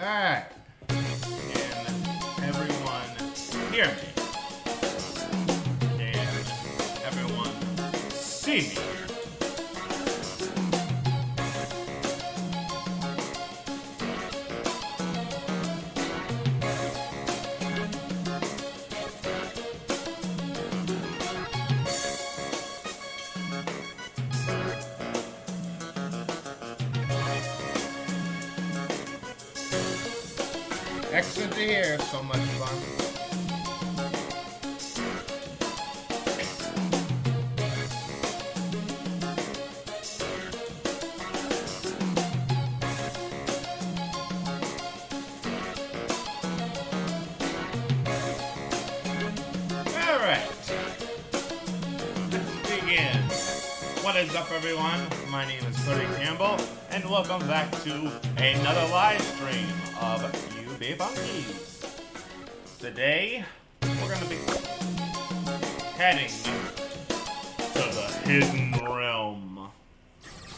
Alright. Can everyone hear me? Can everyone see me? Excellent to hear. So much fun. All right. Let's begin. What is up, everyone? My name is Cody Campbell, and welcome back to another live stream of funkeys. Today, we're going to be heading to the Hidden Realm.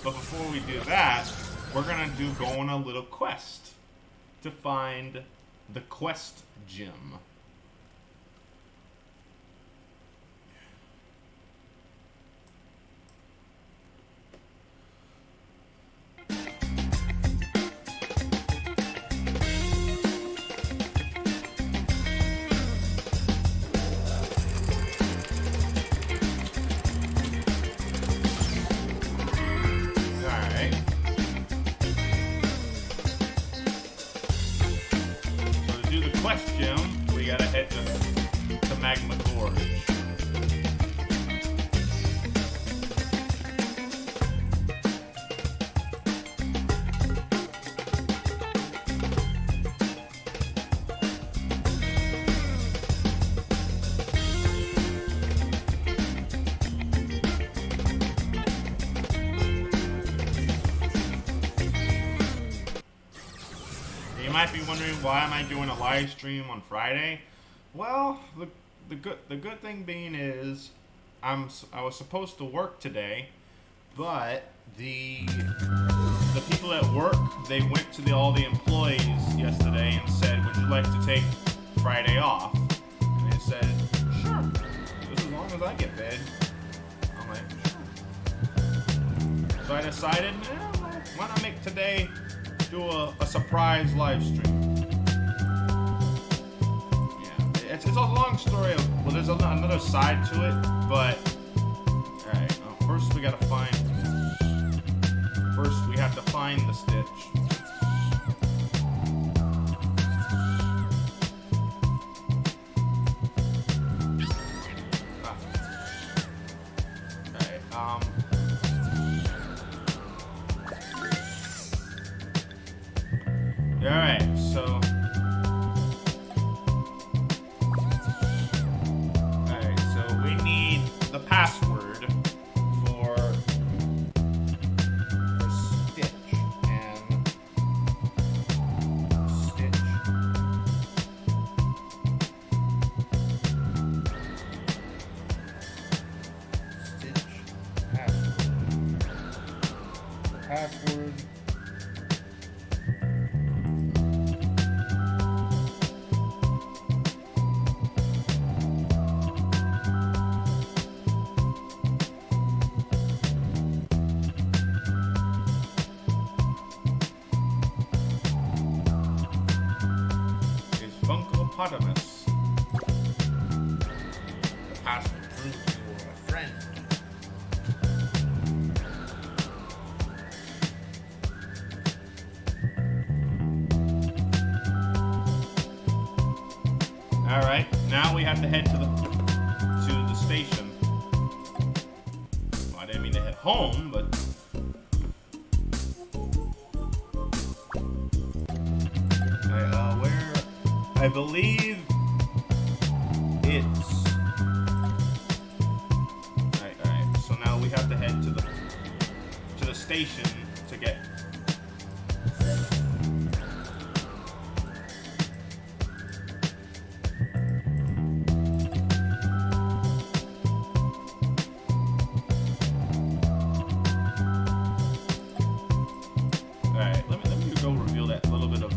But before we do that, we're going to go on a little quest to find the quest gem. Quest gem, we gotta head to Magma Gorge. You might be wondering, why am I doing a live stream on Friday? Well, the good thing being is I was supposed to work today, but the people at work, they went to all the employees yesterday and said, would you like to take Friday off? And they said, sure, just as long as I get paid. I'm like, sure. So I decided, why not make today do a surprise live stream. Yeah, it's a long story. Well, there's another side to it, but alright, first we have to find the Stitch. Alright, so we need the password for Stitch and Stitch. Stitch password. The password Funkopotamus. The password proves you are a friend. Alright, now we have to head to the station. Well, I didn't mean to head home, but I believe it's alright. So now we have to head to the station to get. Alright, let me go reveal that little bit of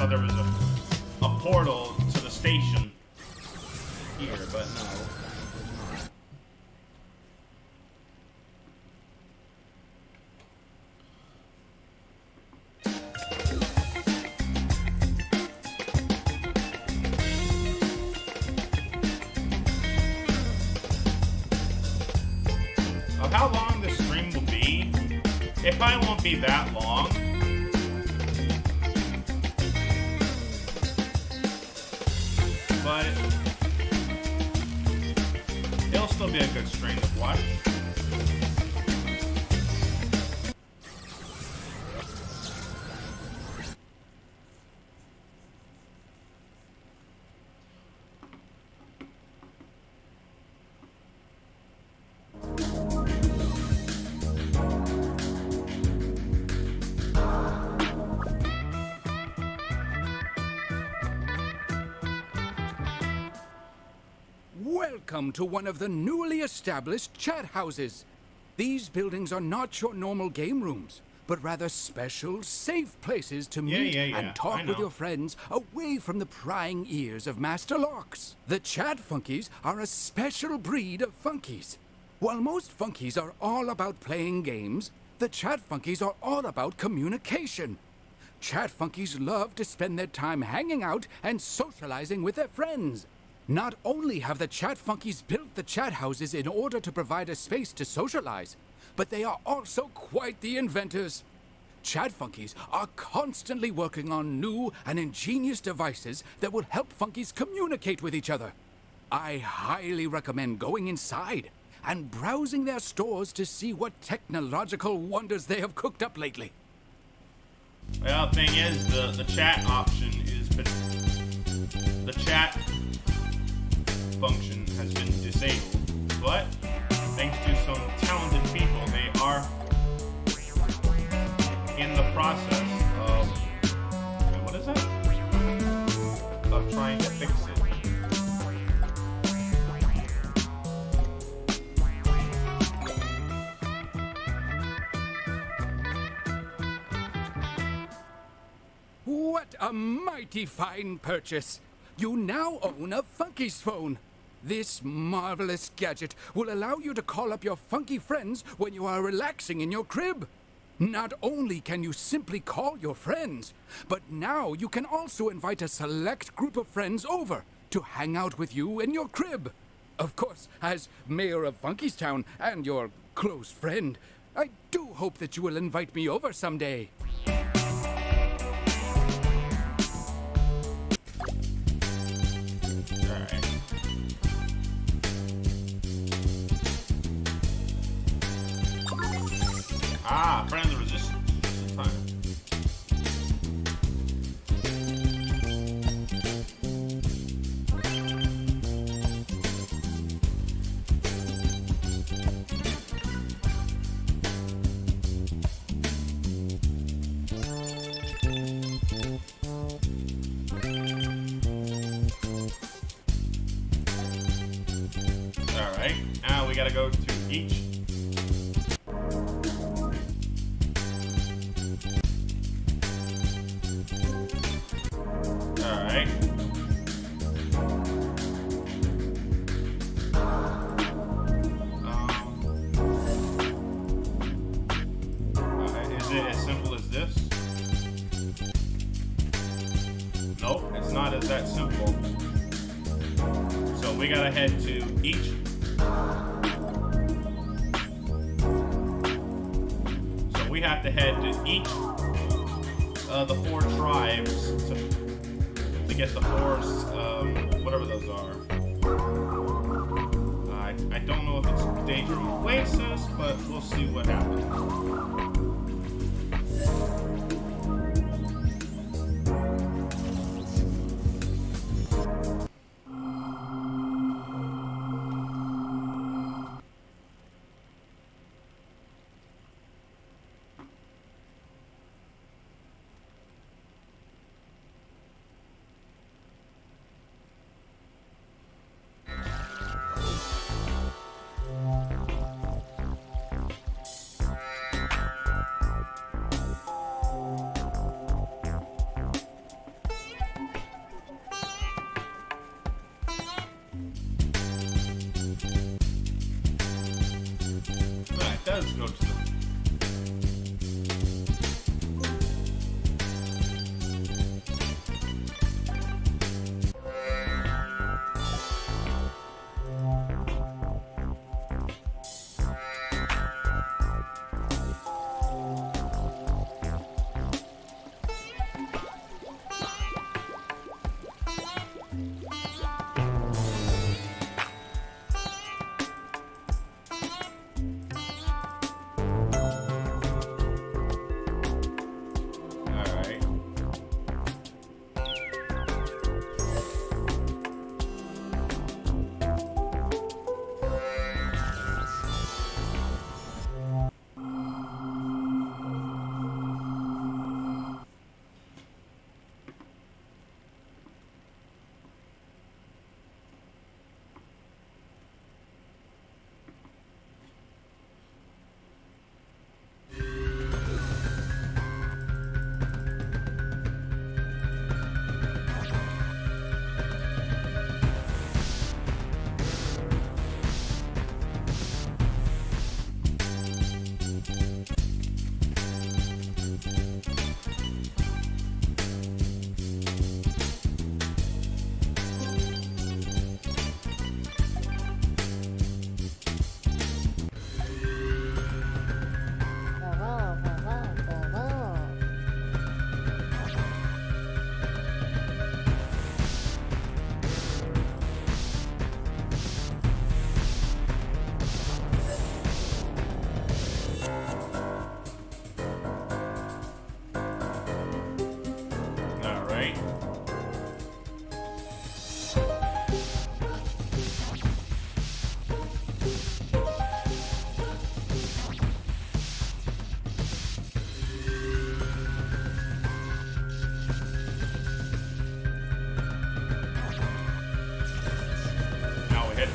thought there was a portal to the station here, but no. Of how long this stream will be, it probably won't be that long. But it'll still be a good stream to watch. Welcome to one of the newly established chat houses. These buildings are not your normal game rooms, but rather special, safe places to meet and talk with your friends away from the prying ears of Master Locks. The Chat Funkeys are a special breed of funkeys. While most funkeys are all about playing games, the Chat Funkeys are all about communication. Chat Funkeys love to spend their time hanging out and socializing with their friends. Not only have the Chat Funkeys built the chat houses in order to provide a space to socialize, but they are also quite the inventors. Chat Funkeys are constantly working on new and ingenious devices that will help funkeys communicate with each other. I highly recommend going inside and browsing their stores to see what technological wonders they have cooked up lately. Well, the thing is, the chat option is the chat function has been disabled, but thanks to some talented people, they are in the process of what is that? Of trying to fix it. What a mighty fine purchase! You now own a Funkey's phone. This marvelous gadget will allow you to call up your funky friends when you are relaxing in your crib. Not only can you simply call your friends, but now you can also invite a select group of friends over to hang out with you in your crib. Of course, as mayor of Funkystown and your close friend, I do hope that you will invite me over someday. Ah, friend of the resistance. Just in time. Alright, now we gotta go to each. Alright. Is it as simple as this? Nope, it's not as that simple. So we gotta head to each. So we have to head to each the 4 tribes to get the 4, whatever those are. I don't know if it's Danger Oasis, but we'll see what happens. it does go to the...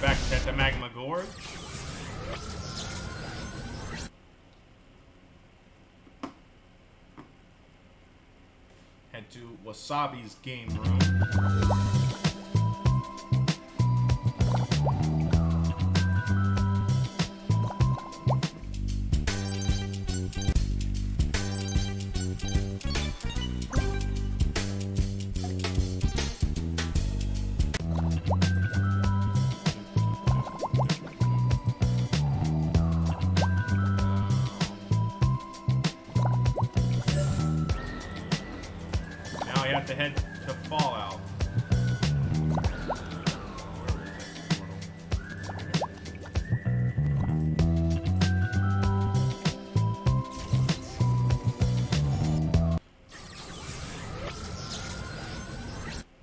Back at the Magma Gorge. Head to Wasabi's game room. To head to Fallout.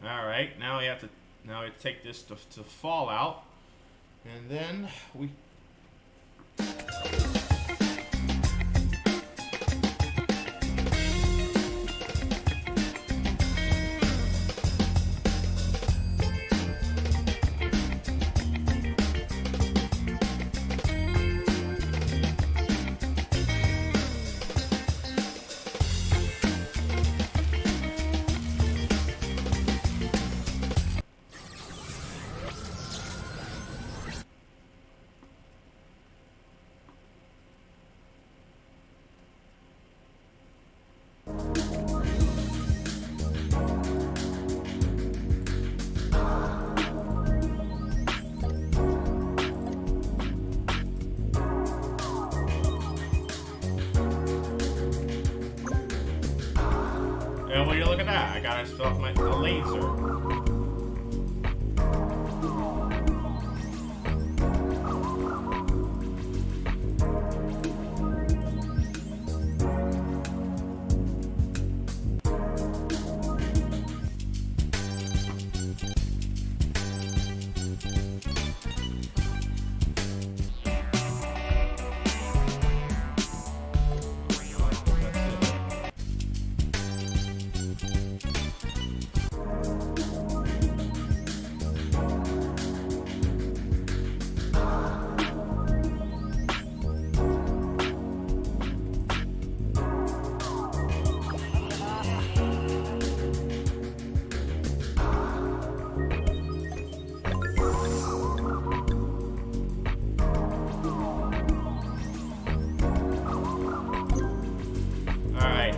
Alright, now we have to take this to Fallout, and then we will you look at that? I gotta stop the laser.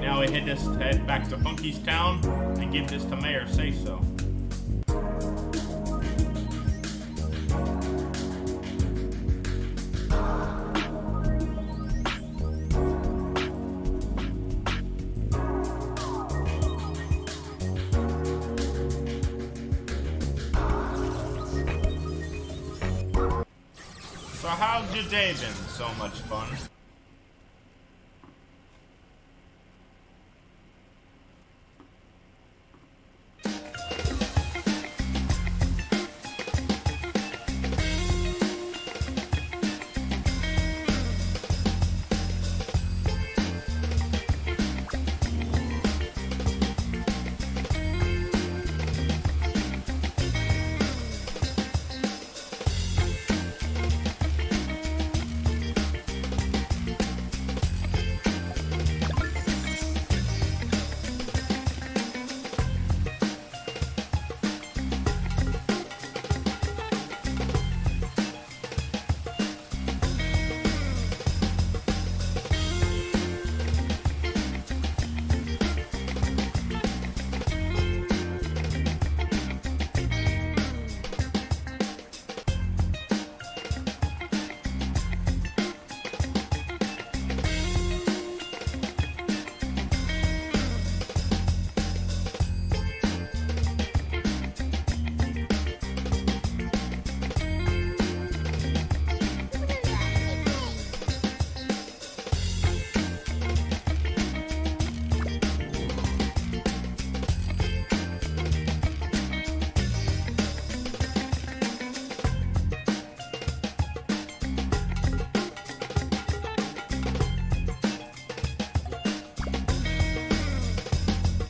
now we head back to Funkey's town and give this to Mayor Say So. So how's your day been? So much fun.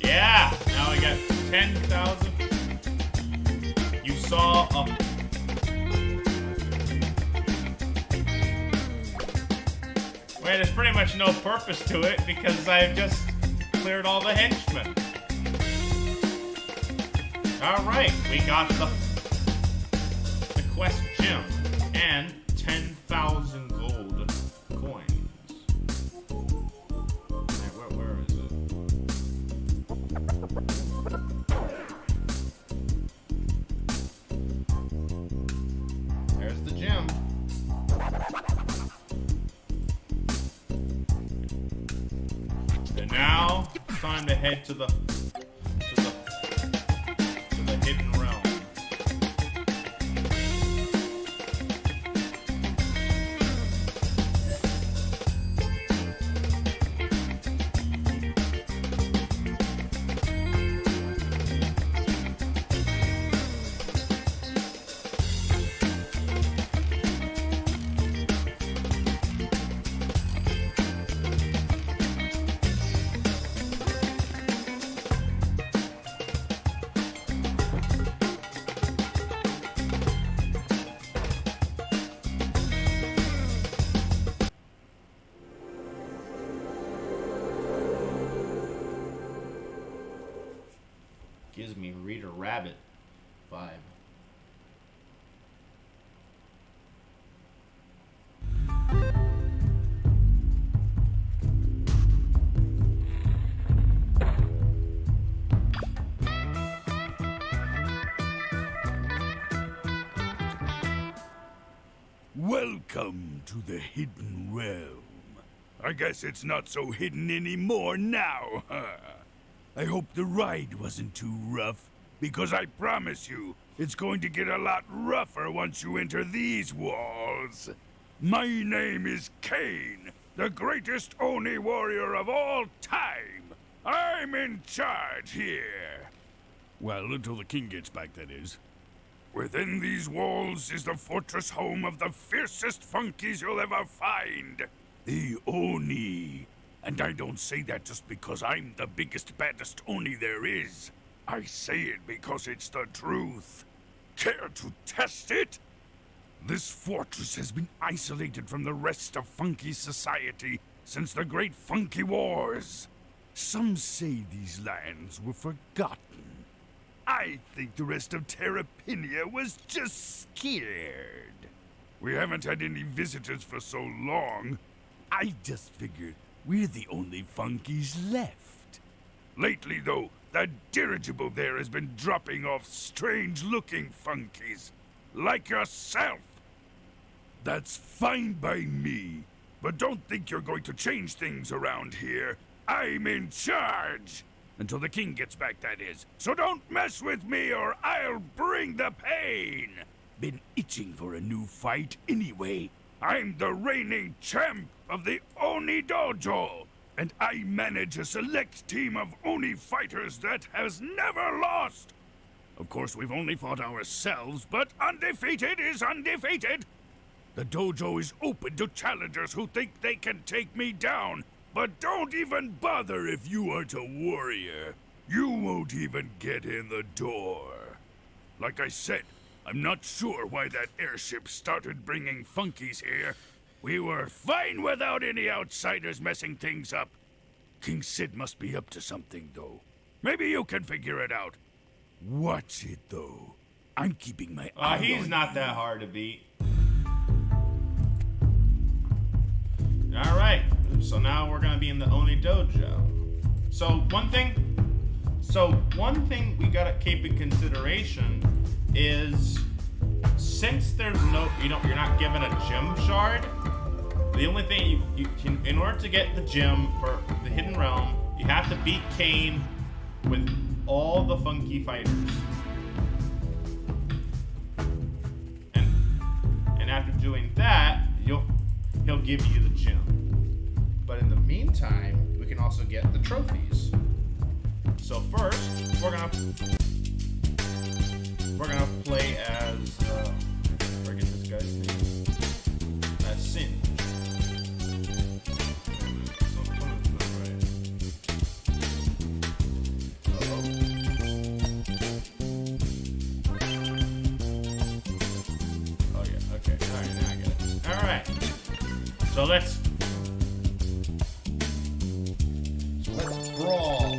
Yeah, now we got 10,000. You saw a... Wait, there's pretty much no purpose to it because I've just cleared all the henchmen. Alright, we got the quest gem and 10,000 gold coins. Where is it? There's the gem. And now it's time to head to the hidden realm. Gives me Reader Rabbit vibe. Welcome to the Hidden Realm. I guess it's not so hidden anymore now, huh? I hope the ride wasn't too rough, because I promise you, it's going to get a lot rougher once you enter these walls. My name is Kane, the greatest Oni warrior of all time. I'm in charge here. Well, until the king gets back, that is. Within these walls is the fortress home of the fiercest funkeys you'll ever find. The Oni. And I don't say that just because I'm the biggest, baddest Oni there is. I say it because it's the truth. Care to test it? This fortress has been isolated from the rest of Funky society since the Great Funky Wars. Some say these lands were forgotten. I think the rest of Terrapinia was just scared. We haven't had any visitors for so long. I just figured We're the only funkies left. Lately, though, that dirigible there has been dropping off strange-looking funkies. Like yourself. That's fine by me. But don't think you're going to change things around here. I'm in charge. Until the king gets back, that is. So don't mess with me or I'll bring the pain. Been itching for a new fight anyway. I'm the reigning champ of the Oni Dojo. And I manage a select team of Oni fighters that has never lost. Of course, we've only fought ourselves, but undefeated is undefeated. The dojo is open to challengers who think they can take me down. But don't even bother if you aren't a warrior. You won't even get in the door. Like I said, I'm not sure why that airship started bringing funkies here. We were fine without any outsiders messing things up. King Sid must be up to something, though. Maybe you can figure it out. Watch it, though. I'm keeping my eye on you. He's not that hard to beat. Alright, so now we're gonna be in the Oni Dojo. So one thing we gotta keep in consideration is since there's no you're not given a gem shard, the only thing you can, in order to get the gem for the Hidden Realm, you have to beat Kane with all the funky fighters. And after doing that, he'll give you the gem. But in the meantime, we can also get the trophies. So first, we're gonna play as forget this guy's name. As Sin. Oh yeah, okay. Alright, now I get it. Alright. So let's brawl.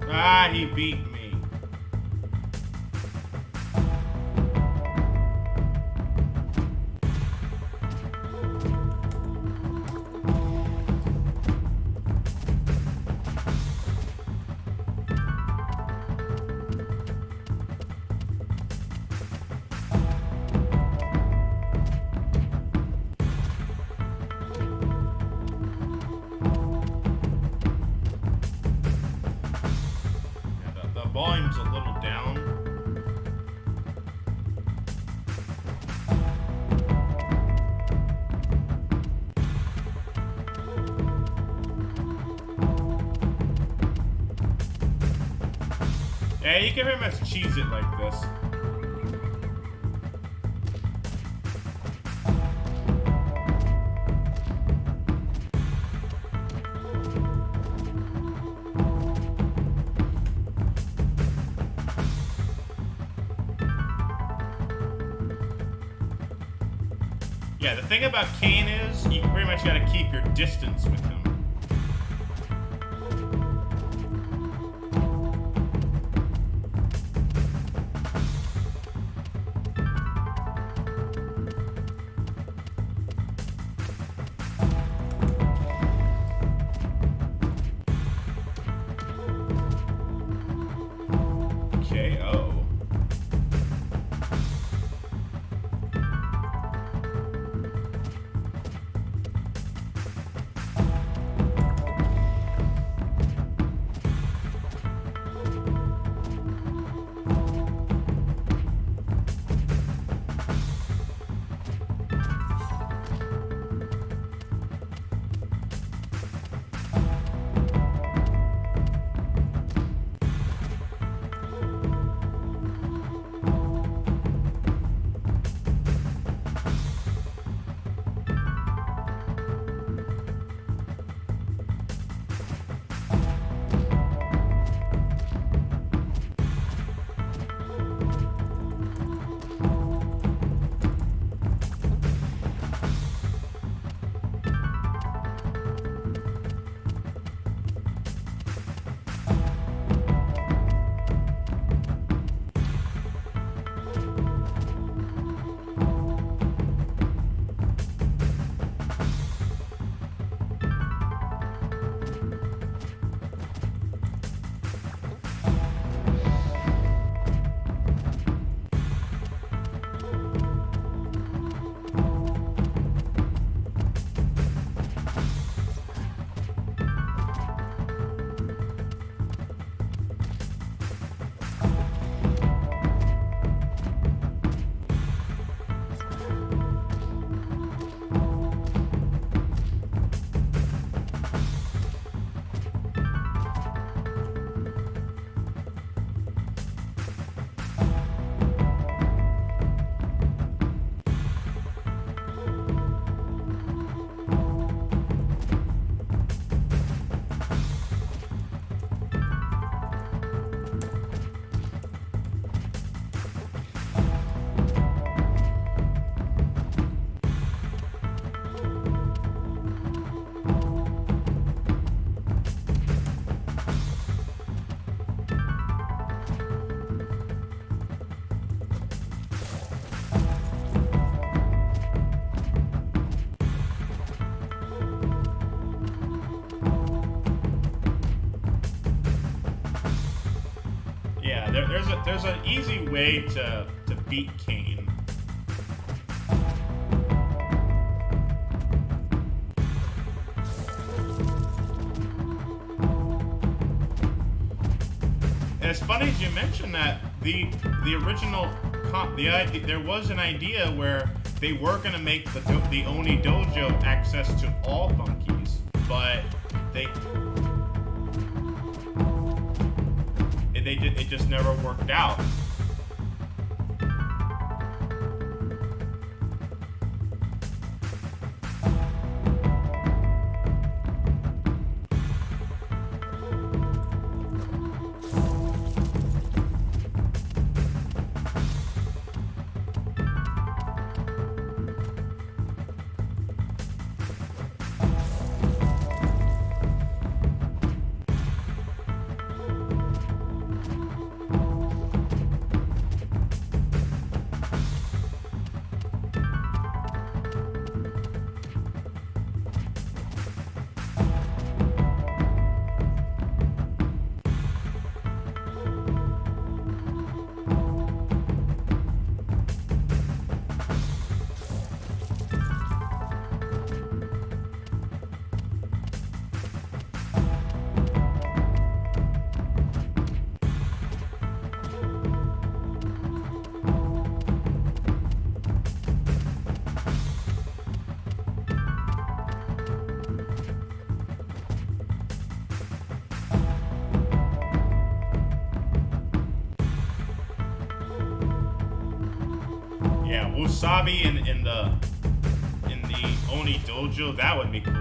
Ah, he beat me. Volume's a little down. Yeah, you can pretty much cheese it like this. Yeah, the thing about Kane is you pretty much gotta keep your distance with him. Okay, oh. there's an easy way to beat Cain. And it's funny you mentioned that the original there was an idea where they were gonna make the Oni Dojo access to all Funkeys, but it just never worked out. Yeah, Wasabi in the Oni Dojo, that would be cool.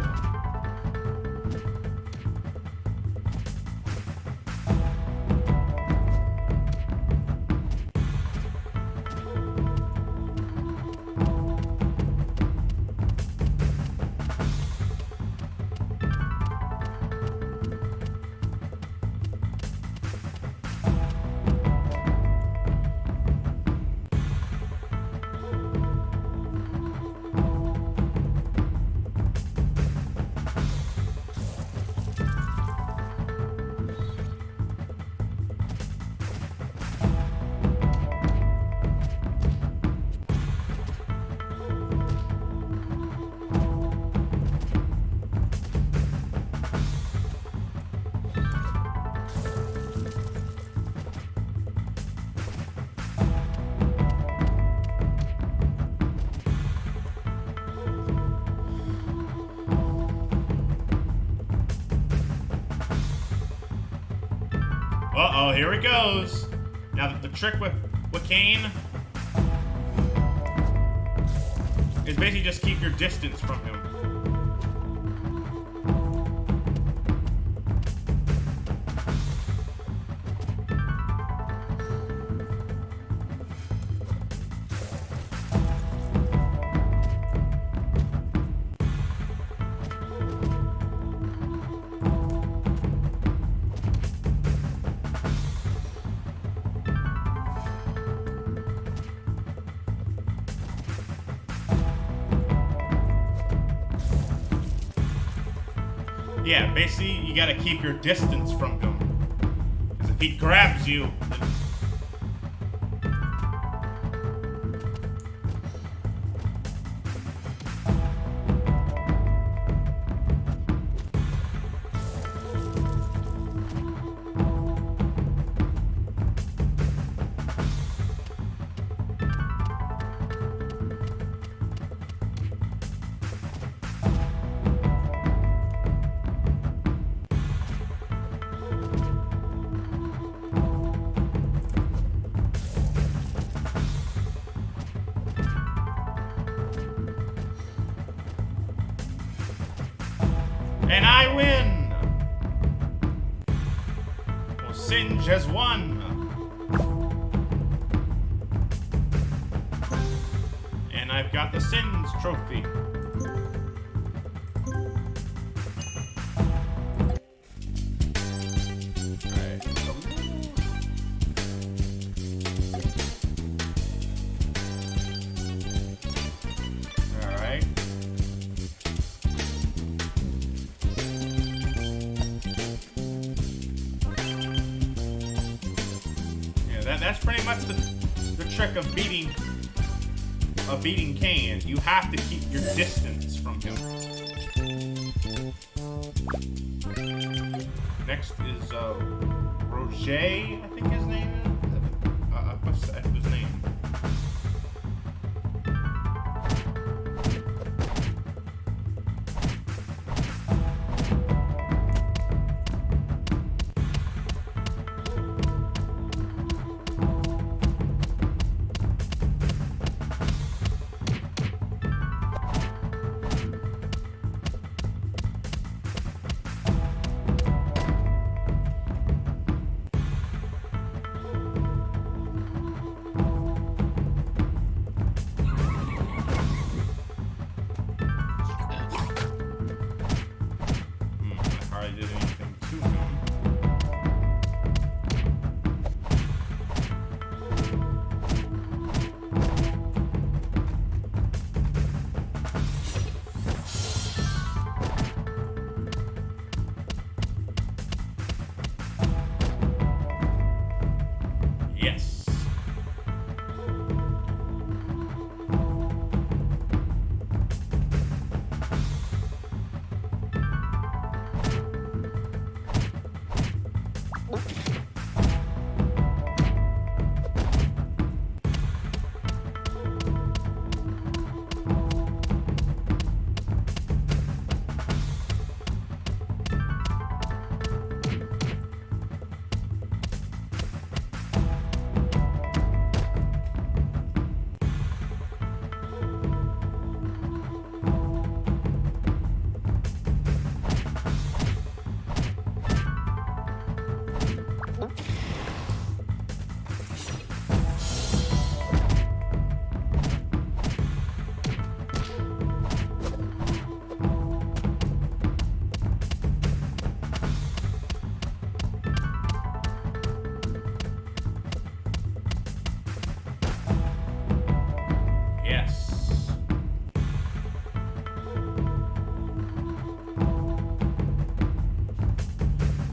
Uh-oh, here it goes. Now the trick with Cain is basically just keep your distance from him. Yeah, basically, you gotta keep your distance from him. Because if he grabs you, then... And I win! Well, Singe has won! And I've got the Singe trophy. That's pretty much the trick of beating Cain. You have to keep your distance from him. Next is Roger, I think his name is. What's his name?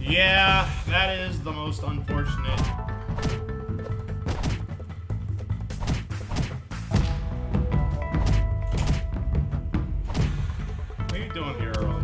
Yeah, that is the most unfortunate. What are you doing here early?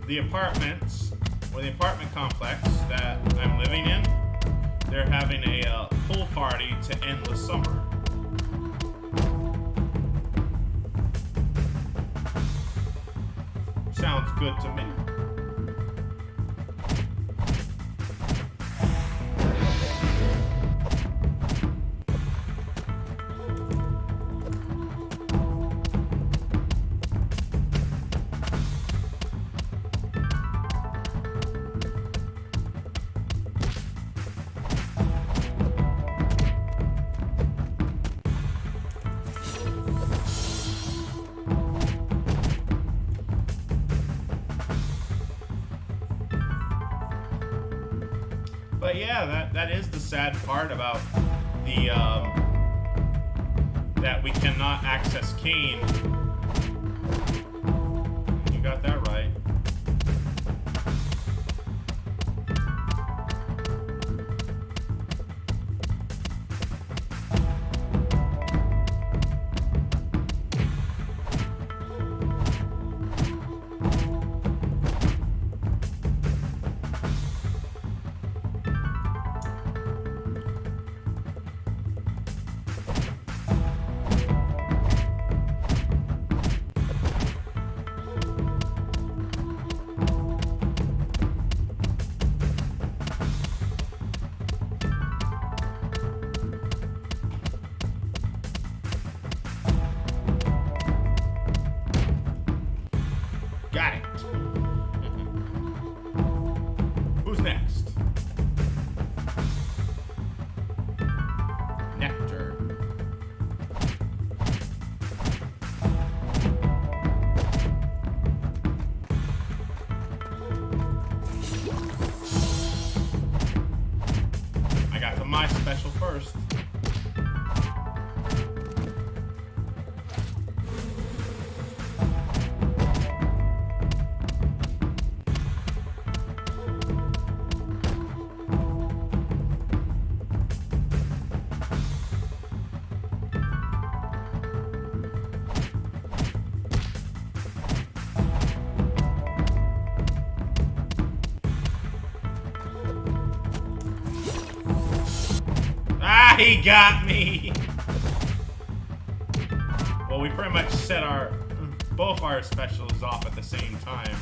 The apartments, or the apartment complex that I'm living in, they're having a pool party to end the summer. Sounds good to me. But yeah, that is the sad part about the that we cannot access Cain. You got that right. He got me. Well, we pretty much set both our specials off at the same time.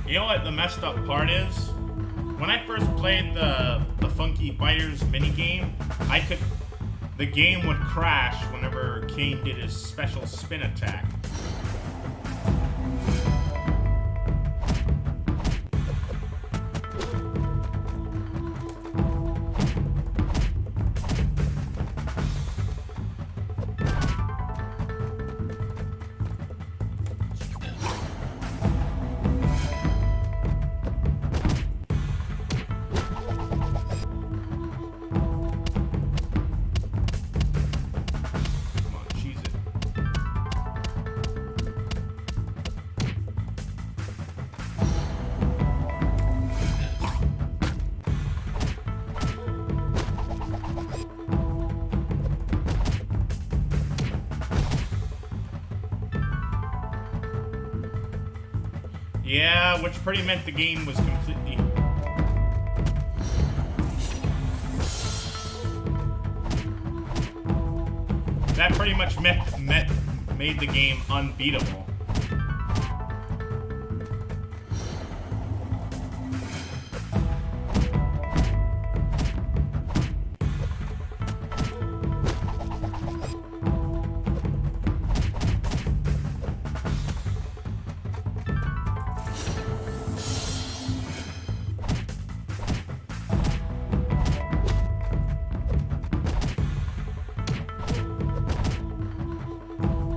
You know what the messed up part is? When I first played the Funky Fighters minigame, the game would crash whenever Kane did his special spin attack. Yeah, which pretty meant the game was completely... That pretty much made the game unbeatable.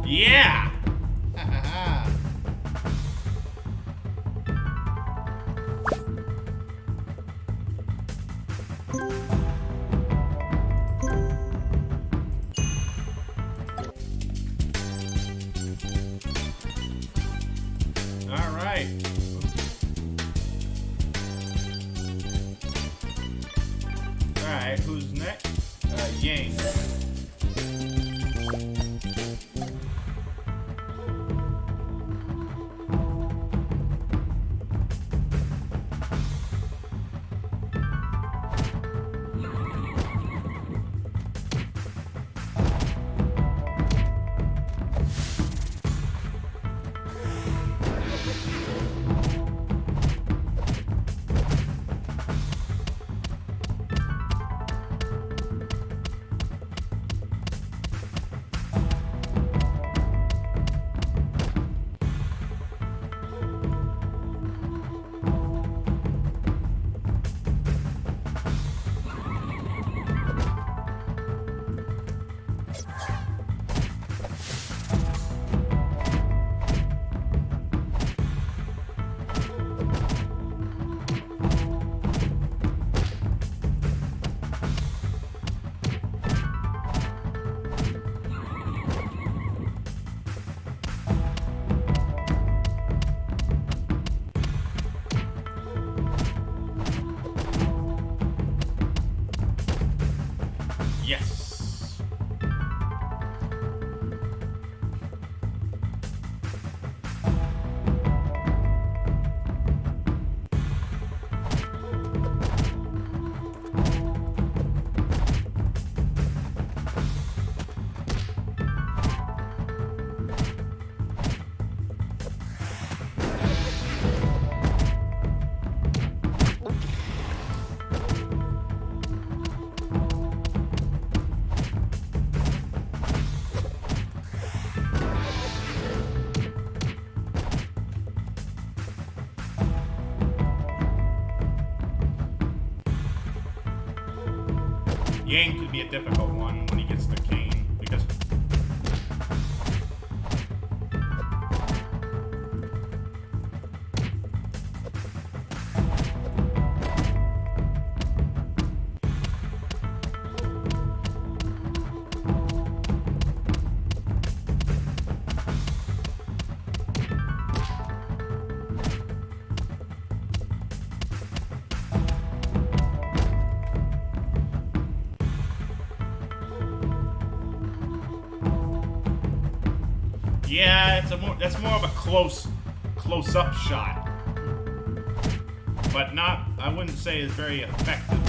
Yeah! All right. All right, who's next? Yang. Yang could be a difficult one when he gets the cane, because... Yeah, that's more of a close-up shot. But not, I wouldn't say is very effective.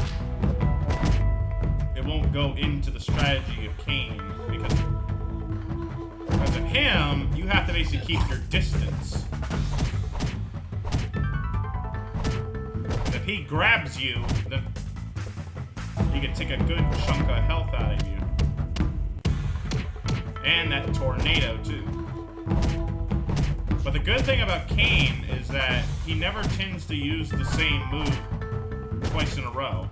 It won't go into the strategy of Kane, because of him, you have to basically keep your distance. And if he grabs you, then he can take a good chunk of health out of you. And that tornado, too. But the good thing about Kane is that he never tends to use the same move twice in a row.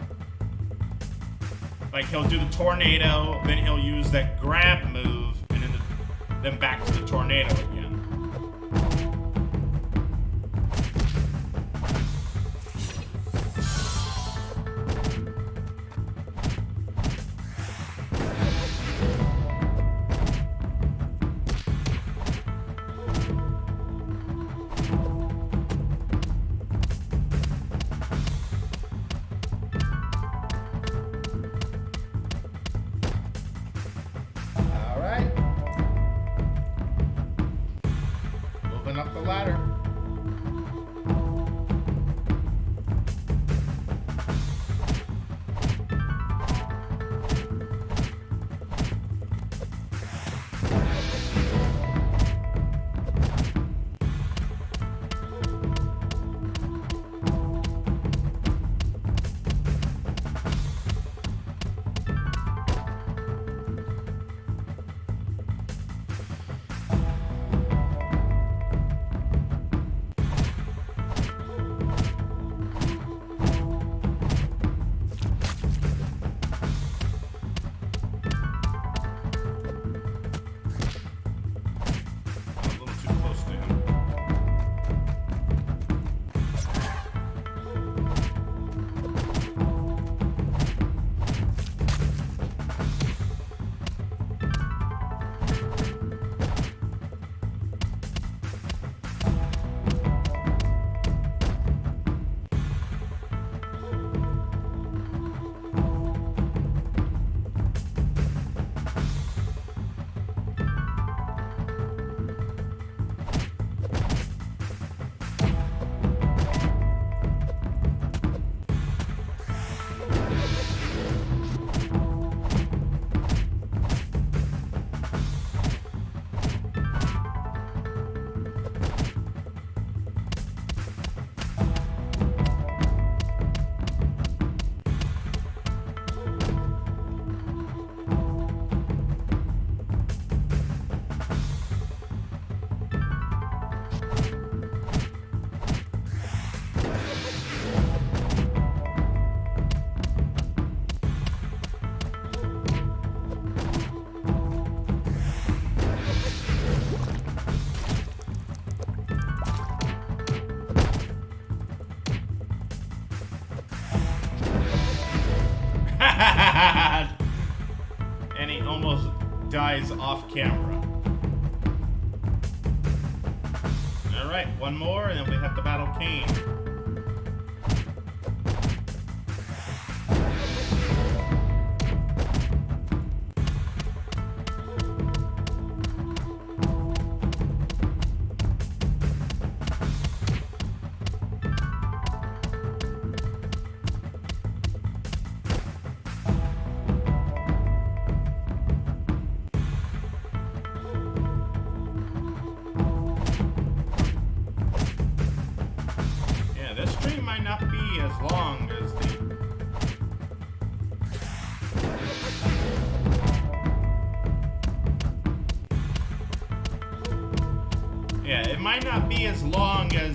Like, he'll do the tornado, then he'll use that grab move, and then back to the tornado again. Up the ladder. And he almost dies off camera. Alright, one more, and then we have to battle Kane. This stream might not be as long as the... Yeah, it might not be as long as,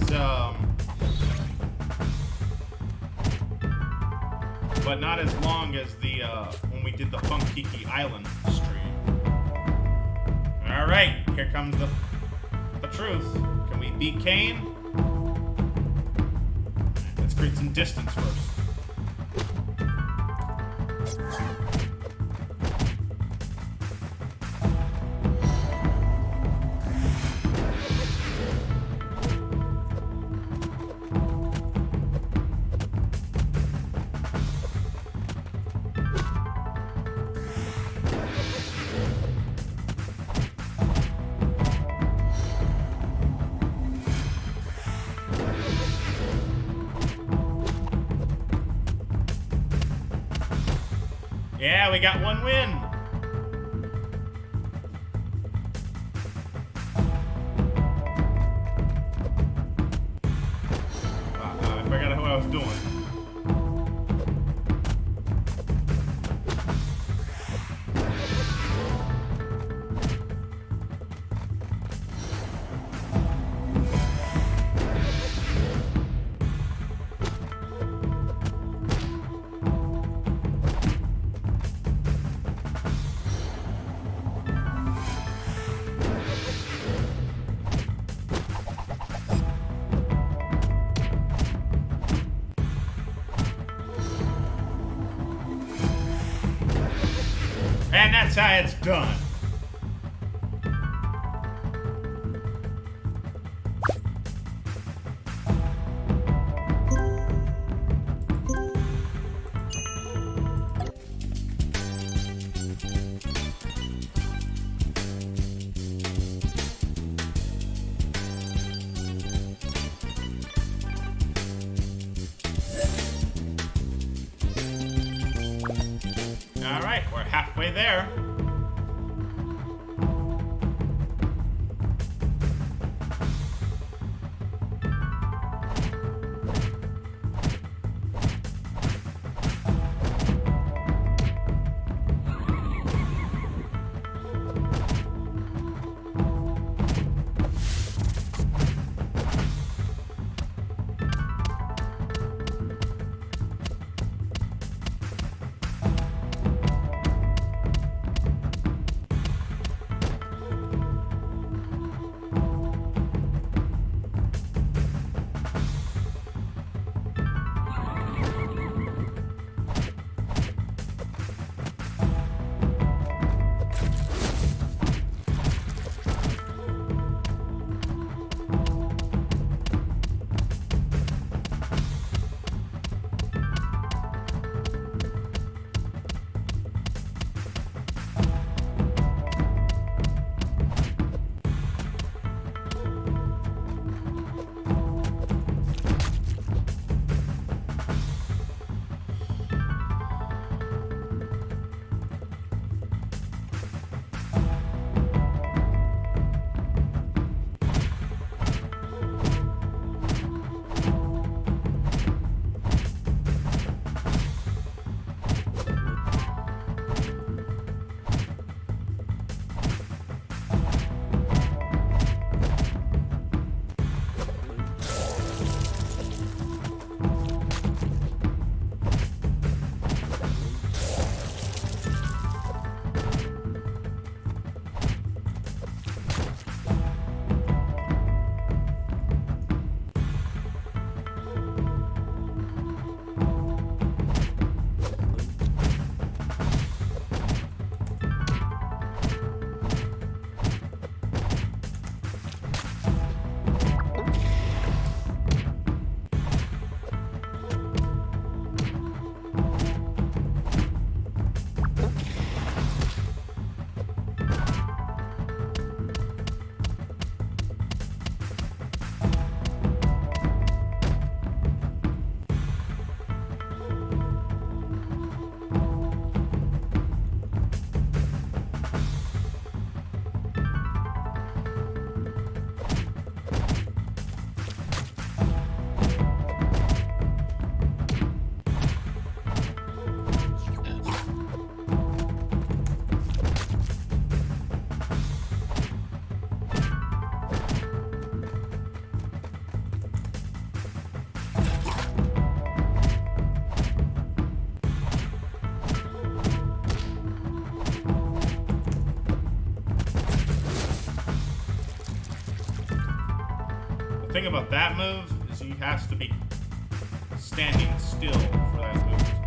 but not as long as the, when when we did the Funkey Island stream. Alright, here comes the truth. Can we beat Kane? Let's create some distance first. Yeah, we got one win. I forgot what I was doing. And that's how it's done. All right, we're halfway there. thing about that move is he has to be standing still for that move.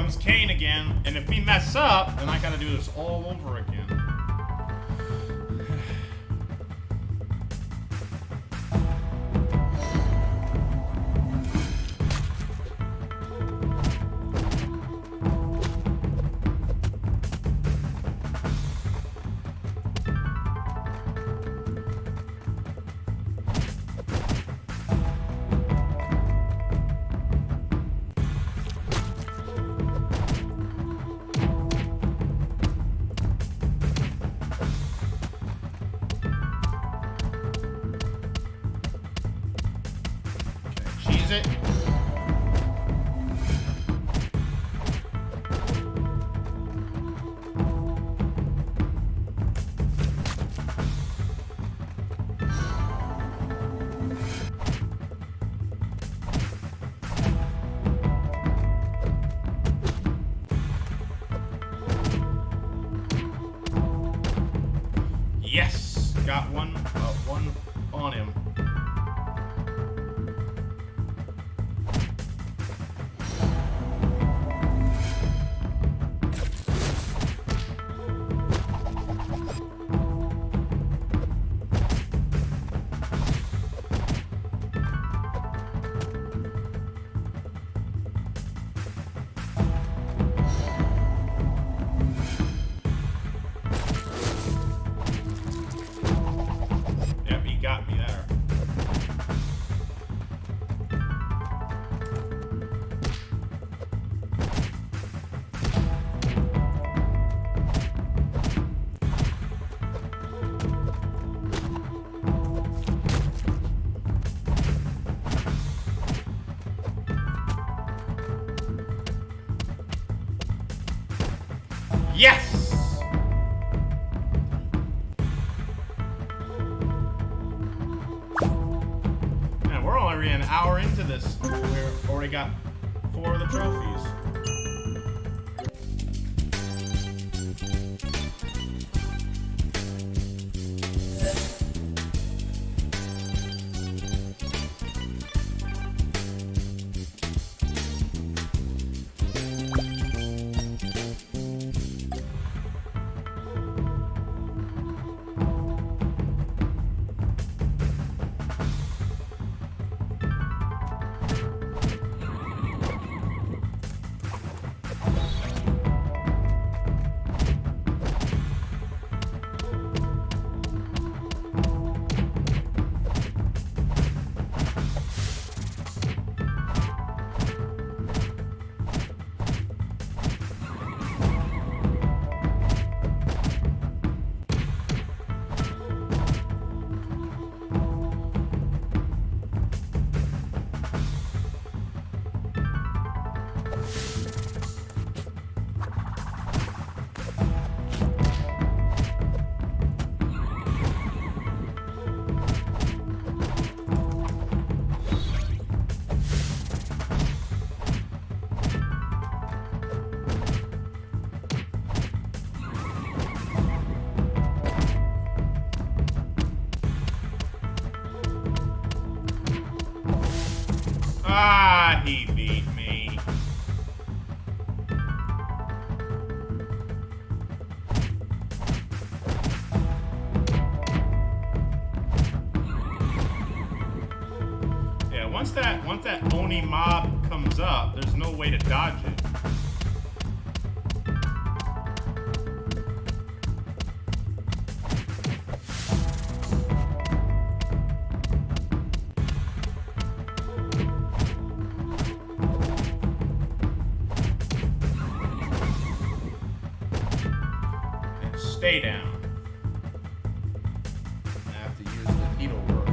comes Kane again, and if we mess up, then I gotta do this all over again. Yes! Got one on him. Got me there. Yes! We're already an hour into this. We've already got 4 of the trophies. Ah, he beat me. Yeah, once that Oni mob comes up, there's no way to dodge it. Stay down. I have to use the needlework.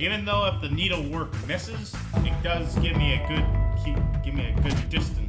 Even though if the needlework misses, it does give me a good distance.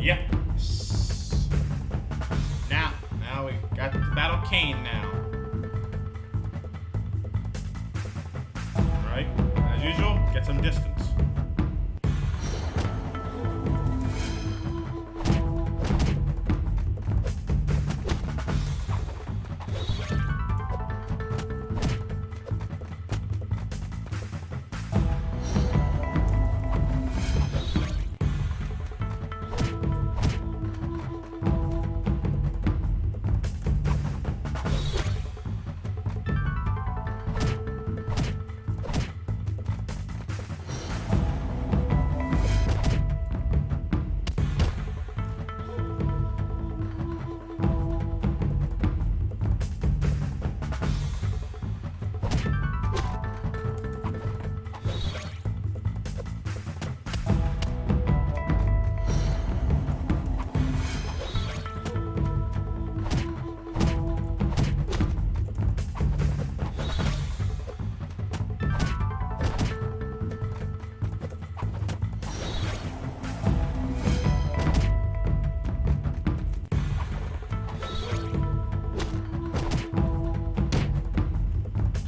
Yes. Now we got the battle cane now. Alright, as usual, get some distance.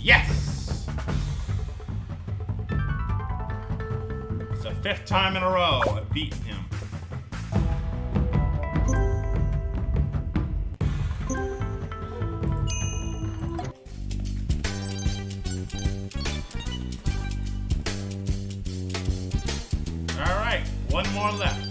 Yes! It's the 5th time in a row I've beaten him. Alright, one more left.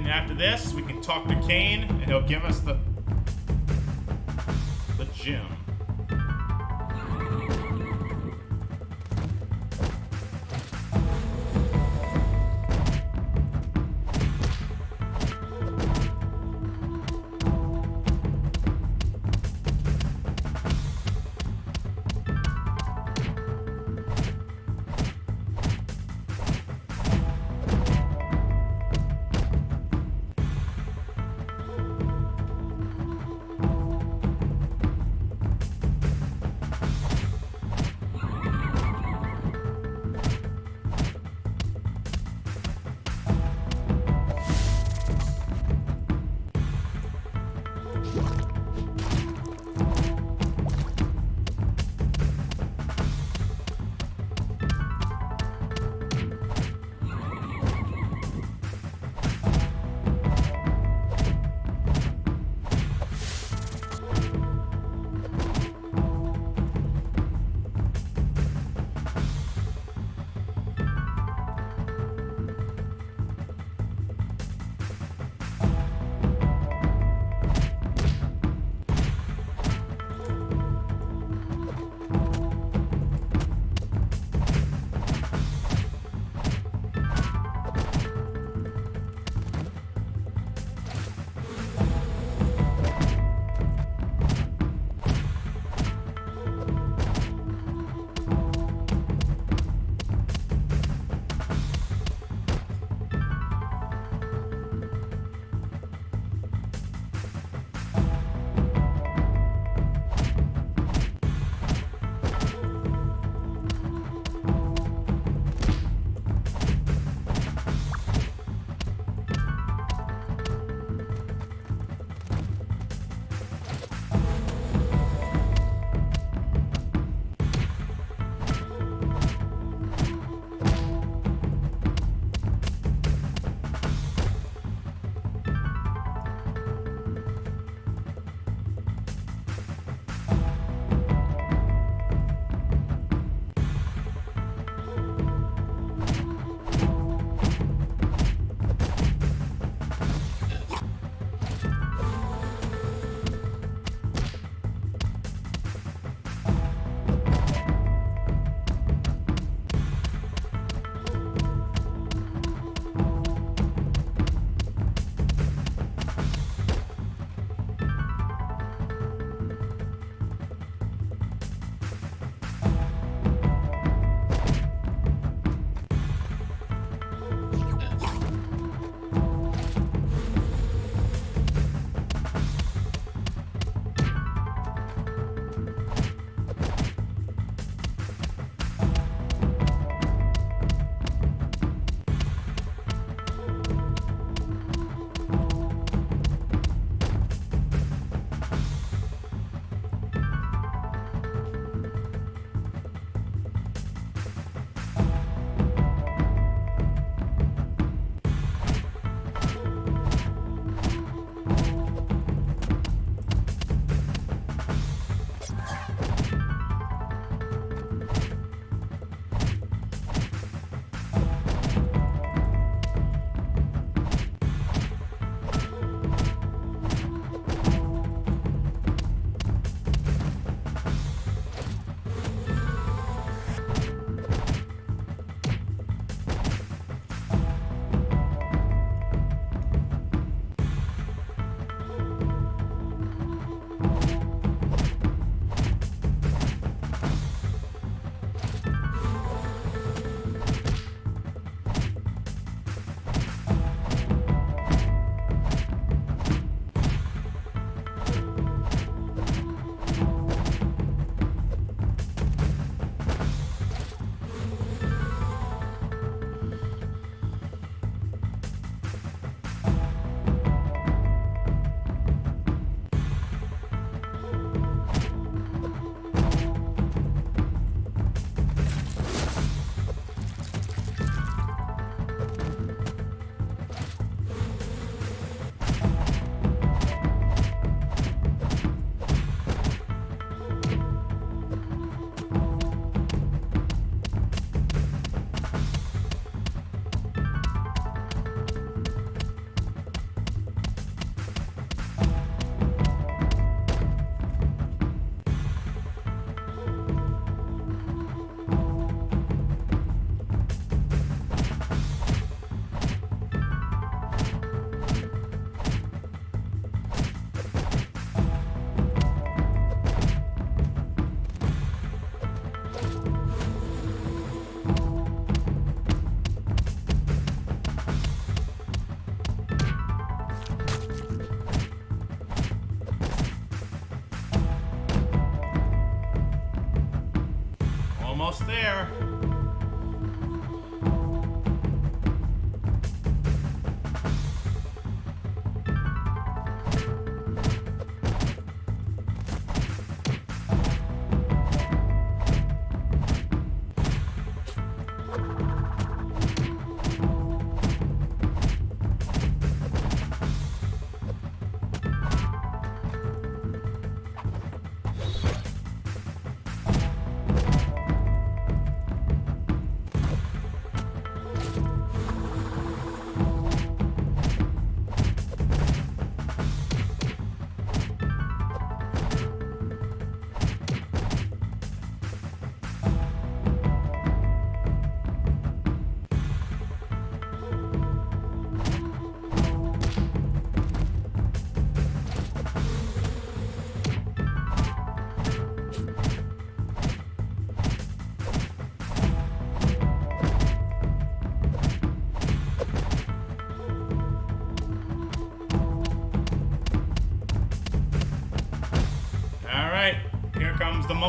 After this, we can talk to Kane, and he'll give us the gem.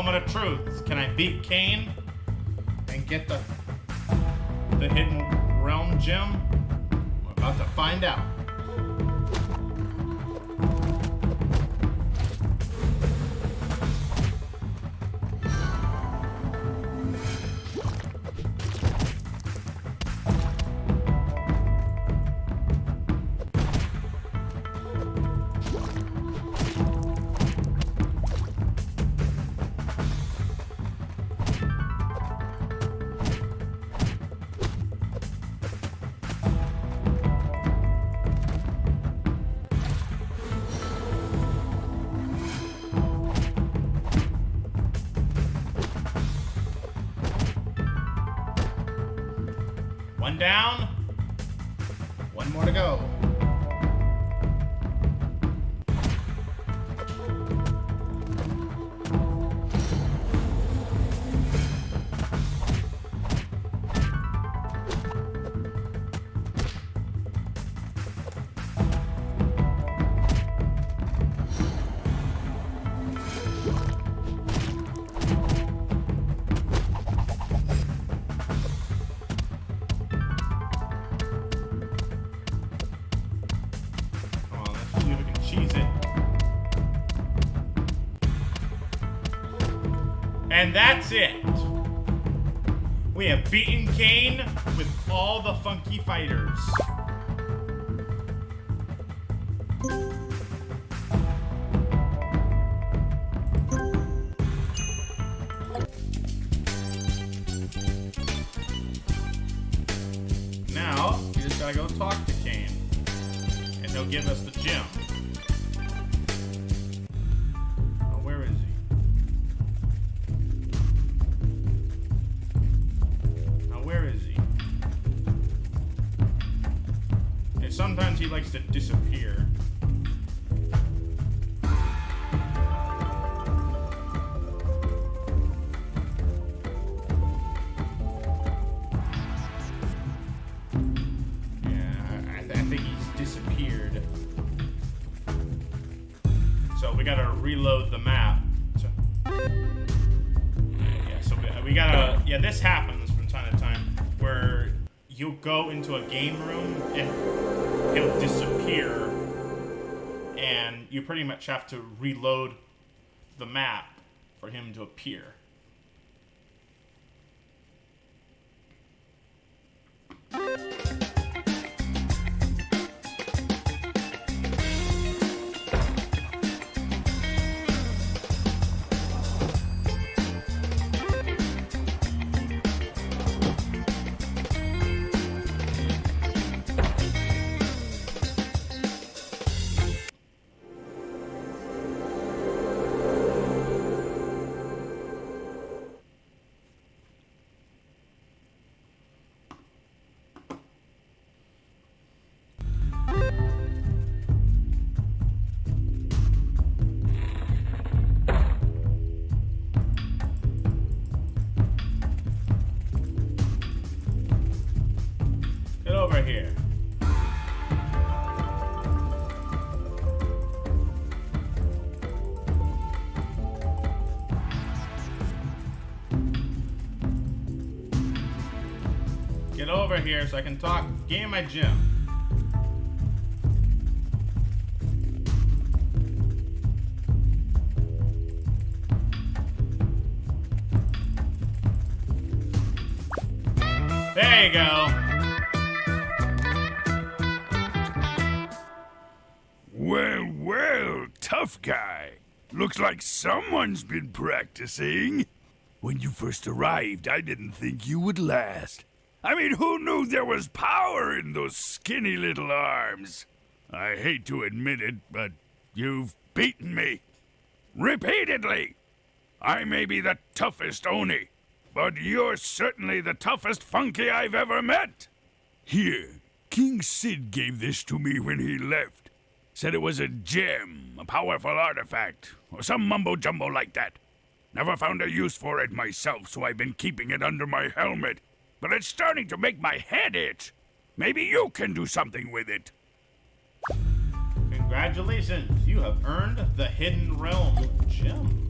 moment of truth. Can I beat Cain and get the Hidden Realm gem? We're about to find out. One down. One more to go. And that's it. We have beaten Cain with all the funky fighters. Now, we just gotta go talk to Cain. And he'll give us the gem. Sometimes he likes to disappear. Yeah, I think he's disappeared. So we gotta reload the map. So we gotta. Yeah, this happens from time to time where you'll go into a game room and he'll disappear, and you pretty much have to reload the map for him to appear. Over here. Get over here so I can talk. Gain my gem. There you go. Well, tough guy. Looks like someone's been practicing. When you first arrived, I didn't think you would last. I mean, who knew there was power in those skinny little arms? I hate to admit it, but you've beaten me. Repeatedly. I may be the toughest Oni, but you're certainly the toughest Funkey I've ever met. Here, King Sid gave this to me when he left. Said it was a gem, a powerful artifact, or some mumbo-jumbo like that. Never found a use for it myself, so I've been keeping it under my helmet. But it's starting to make my head itch. Maybe you can do something with it. Congratulations, you have earned the Hidden Realm gem.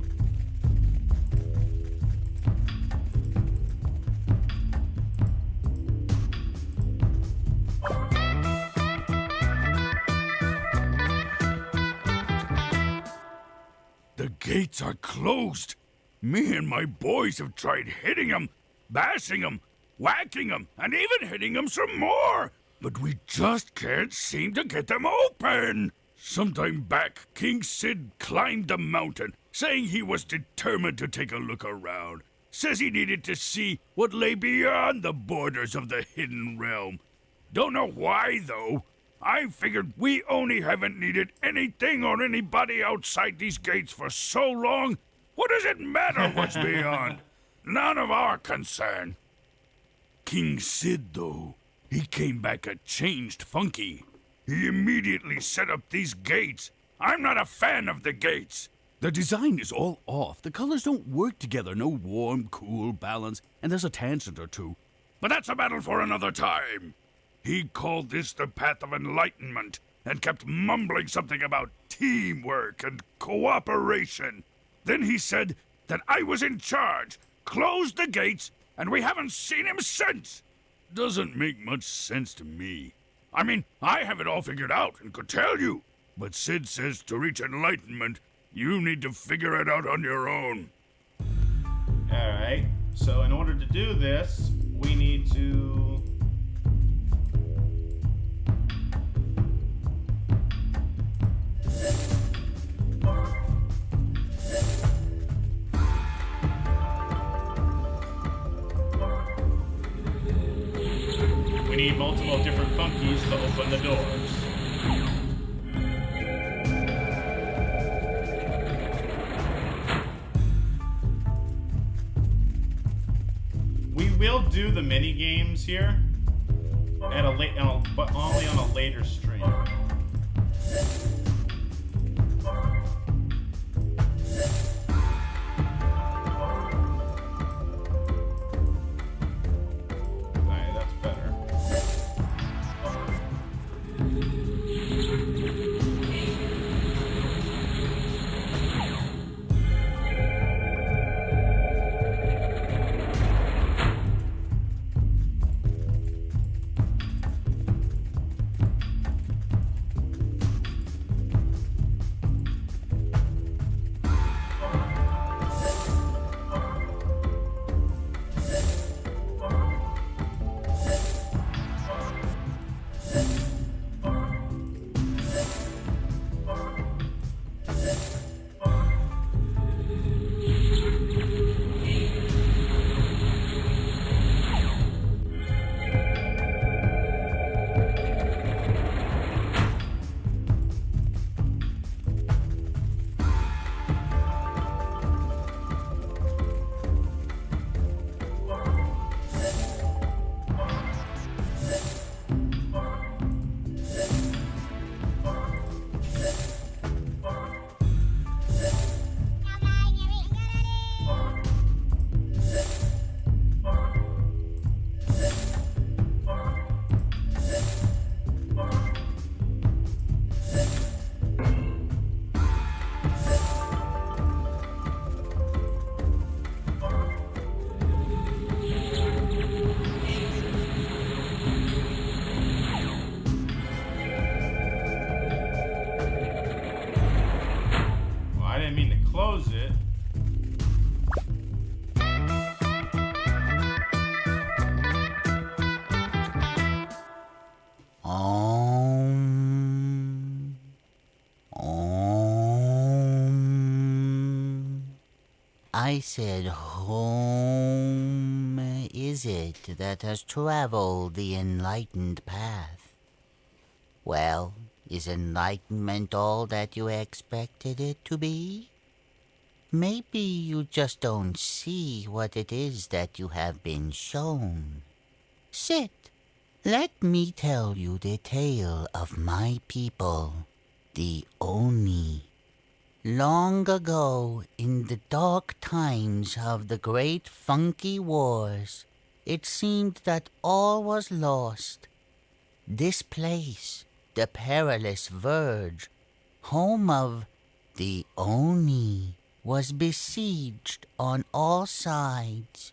gates are closed. Me and my boys have tried hitting them, bashing them, whacking them, and even hitting them some more. But we just can't seem to get them open. Sometime back, King Sid climbed the mountain, saying he was determined to take a look around. Says he needed to see what lay beyond the borders of the hidden realm. Don't know why, though. I figured we only haven't needed anything or anybody outside these gates for so long. What does it matter what's beyond? None of our concern. King Sid, though, he came back a changed Funkey. He immediately set up these gates. I'm not a fan of the gates. The design is all off. The colors don't work together. No warm, cool balance, and there's a tangent or two. But that's a battle for another time. He called this the path of enlightenment and kept mumbling something about teamwork and cooperation. Then he said that I was in charge, closed the gates, and we haven't seen him since. Doesn't make much sense to me. I mean, I have it all figured out and could tell you. But Sid says to reach enlightenment, you need to figure it out on your own. Alright, so in order to do this, we need to... We need multiple different funkeys to open the doors. We will do the mini games here at but only on a later stream. Alright, that's better. Close it. I said, whom is it that has traveled the enlightened path? Well, is enlightenment all that you expected it to be? Maybe you just don't see what it is that you have been shown. Sit. Let me tell you the tale of my people, the Oni. Long ago, in the dark times of the great Funkey Wars, it seemed that all was lost. This place, the perilous verge, home of the Oni, was besieged on all sides.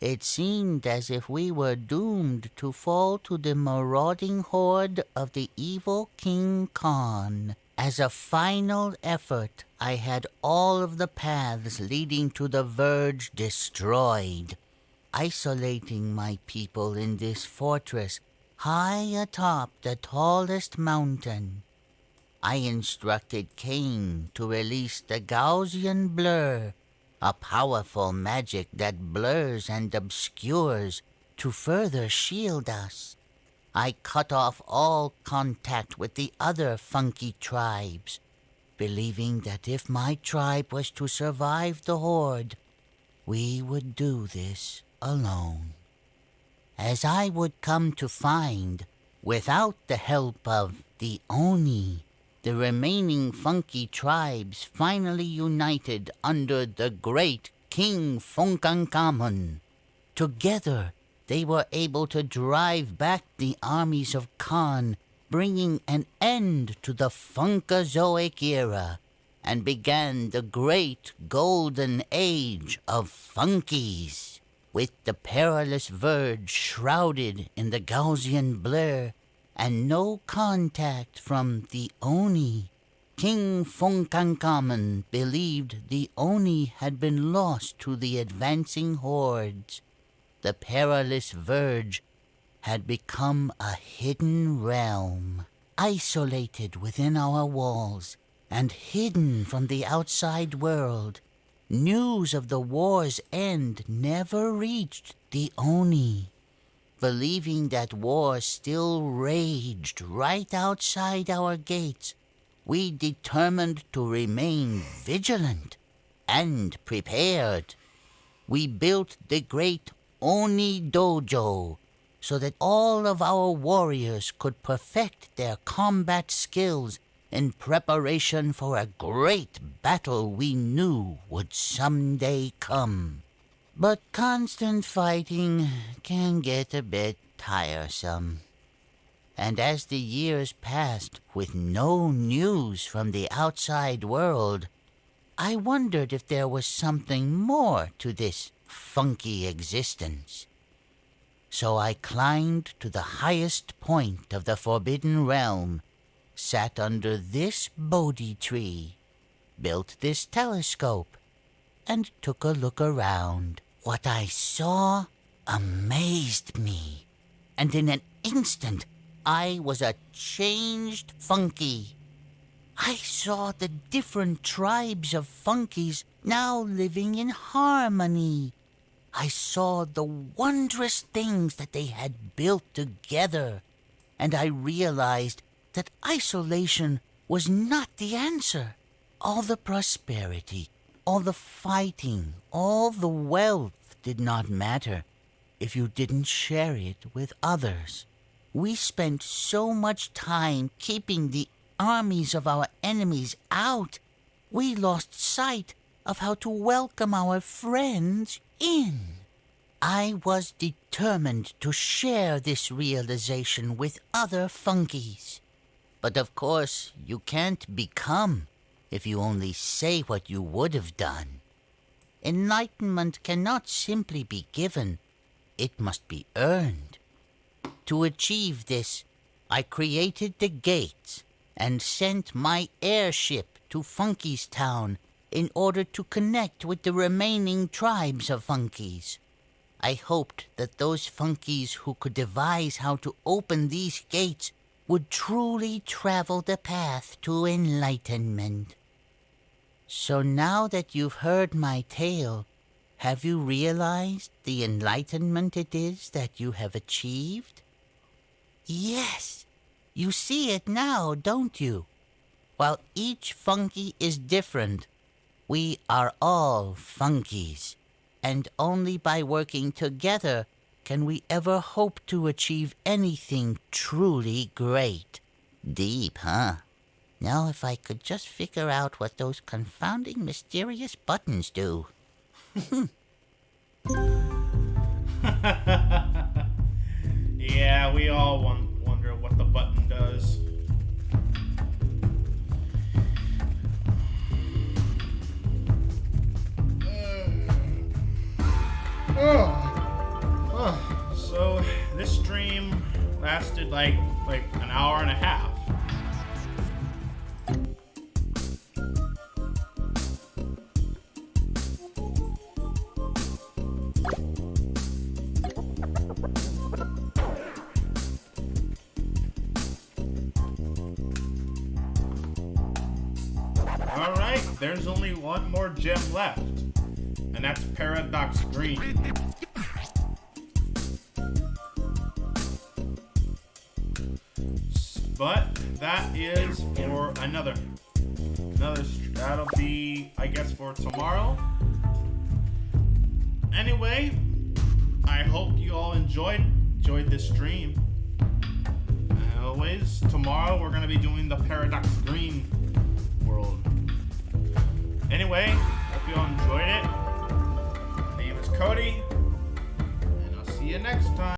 It seemed as if we were doomed to fall to the marauding horde of the evil King Khan. As a final effort, I had all of the paths leading to the verge destroyed, isolating my people in this fortress high atop the tallest mountain. I instructed Cain to release the Gaussian blur, a powerful magic that blurs and obscures to further shield us. I cut off all contact with the other Funkey tribes, believing that if my tribe was to survive the horde, we would do this alone. As I would come to find, without the help of the Oni, the remaining Funkey tribes finally united under the great King Funkeys. Together, they were able to drive back the armies of Khan, bringing an end to the Funkazoic era, and began the great golden age of funkeys. With the perilous verge shrouded in the Gaussian blur, and no contact from the Oni, King Funkeys believed the Oni had been lost to the advancing hordes. The perilous verge had become a hidden realm, isolated within our walls and hidden from the outside world. News of the war's end never reached the Oni. Believing that war still raged right outside our gates, we determined to remain vigilant and prepared. We built the great Oni Dojo so that all of our warriors could perfect their combat skills in preparation for a great battle we knew would someday come. But constant fighting can get a bit tiresome. And as the years passed with no news from the outside world, I wondered if there was something more to this funky existence. So I climbed to the highest point of the Forbidden Realm, sat under this Bodhi tree, built this telescope, and took a look around. What I saw amazed me, and in an instant I was a changed Funkey. I saw the different tribes of funkeys now living in harmony. I saw the wondrous things that they had built together, and I realized that isolation was not the answer. All the prosperity, all the fighting, all the wealth did not matter if you didn't share it with others. We spent so much time keeping the armies of our enemies out, we lost sight of how to welcome our friends in. I was determined to share this realization with other funkeys. But of course, you can't become if you only say what you would have done. Enlightenment cannot simply be given, it must be earned. To achieve this, I created the gates and sent my airship to Funkey's Town in order to connect with the remaining tribes of funkeys. I hoped that those funkeys who could devise how to open these gates would truly travel the path to enlightenment. So now that you've heard my tale, have you realized the enlightenment it is that you have achieved? Yes, you see it now, don't you? While each Funkey is different, we are all funkeys, and only by working together can we ever hope to achieve anything truly great. Deep, huh? Now if I could just figure out what those confounding mysterious buttons do. Yeah, we all wonder what the button does. So this stream lasted like an hour and a half. Alright, there's only one more gem left. And that's Paradox Green. But that is for another, that'll be, I guess, for tomorrow. Anyway, I hope you all enjoyed this stream. As always, tomorrow we're going to be doing the Paradox Green world. Anyway, hope you all enjoyed it. My name is Cody, and I'll see you next time.